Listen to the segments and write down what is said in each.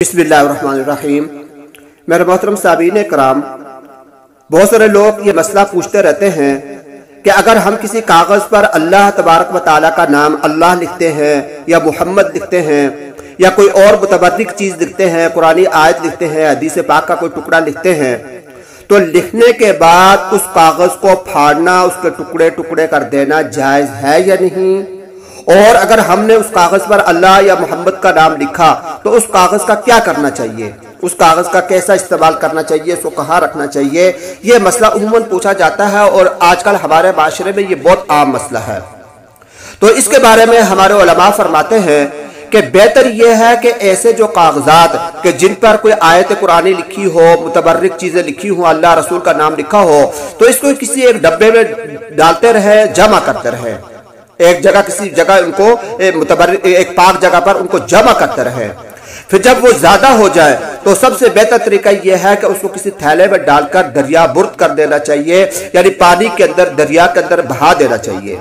बिस्मिल्लाहिर्रहमानिर्रहीम। मेरे मोहतरम सामीन कराम, बहुत सारे लोग ये मसला पूछते रहते हैं कि अगर हम किसी कागज़ पर अल्लाह तबारक व तआला का नाम अल्लाह लिखते हैं या मुहम्मद लिखते हैं या कोई और मुतबर्रिक चीज़ लिखते हैं, कुरानी आयत लिखते हैं, हदीस पाक का कोई टुकड़ा लिखते हैं, तो लिखने के बाद उस कागज़ को फाड़ना, उसके टुकड़े टुकड़े कर देना जायज़ है या नहीं? और अगर हमने उस कागज़ पर अल्लाह या मोहम्मद का नाम लिखा तो उस कागज़ का क्या करना चाहिए, उस कागज़ का कैसा इस्तेमाल करना चाहिए, उसको कहाँ रखना चाहिए? ये मसला उम्मन पूछा जाता है और आजकल हमारे माशरे में ये बहुत आम मसला है। तो इसके बारे में हमारे उलमा फरमाते हैं कि बेहतर यह है कि ऐसे जो कागजात कि जिन पर कोई आयत कुरानी लिखी हो, मुतबर्रिक चीज़ें लिखी हो, अल्लाह रसूल का नाम लिखा हो, तो इसको किसी एक डब्बे में डालते रहे, जमा करते रहे, एक जगह किसी जगह उनको एक पाक जगह पर उनको जमा करते रहे। फिर जब वो ज्यादा हो जाए तो सबसे बेहतर तरीका यह है कि उसको किसी थैले में डालकर दरिया बुर्द कर देना चाहिए, यानी पानी के अंदर, दरिया के अंदर बहा देना चाहिए।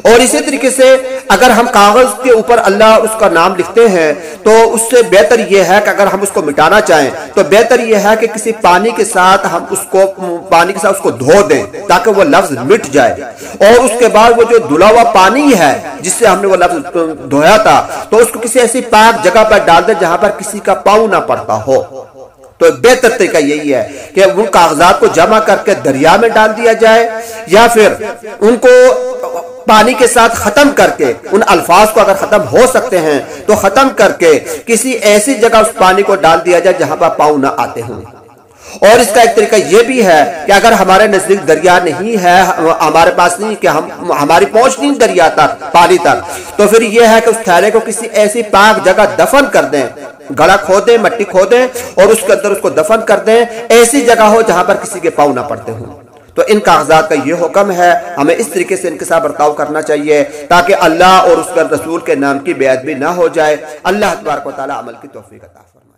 और इसी तरीके से अगर हम कागज के ऊपर अल्लाह उसका नाम लिखते हैं तो उससे बेहतर यह है कि अगर हम उसको मिटाना चाहें तो बेहतर यह है कि किसी पानी के साथ हम उसको धो दें ताकि वो लफ्ज मिट जाए। और उसके बाद वो जो धुला हुआ पानी है जिससे हमने वो लफ्ज धोया था, तो उसको किसी ऐसी पाक जगह पर डाल दें जहां पर किसी का पाँव ना पड़ता हो। तो बेहतर तरीका यही है कि उन कागजात को जमा करके दरिया में डाल दिया जाए या फिर उनको पानी के साथ खत्म करके, उन अल्फाज को अगर खत्म हो सकते हैं तो खत्म करके किसी ऐसी जगह उस पानी को डाल दिया जाए जहां पर पाँव ना आते हों। और इसका एक तरीका यह भी है कि अगर हमारे नजदीक दरिया नहीं है, हमारे पास नहीं कि हमारी पहुंच नहीं दरिया तक, पानी तक, तो फिर यह है कि उस थैले को किसी ऐसी पाक जगह दफन कर दें, गड़ा खोदें, मट्टी खोदें और उसके अंदर उसको दफन कर दें, ऐसी जगह हो जहां पर किसी के पाँव ना पड़ते हों। तो इन कागजात का ये हुक्म है, हमें इस तरीके से इनके साथ बर्ताव करना चाहिए ताकि अल्लाह और उसके रसूल के नाम की बेअदबी ना हो जाए। अल्लाह तबारक व तआला अमल की तौफीक अता फरमाए।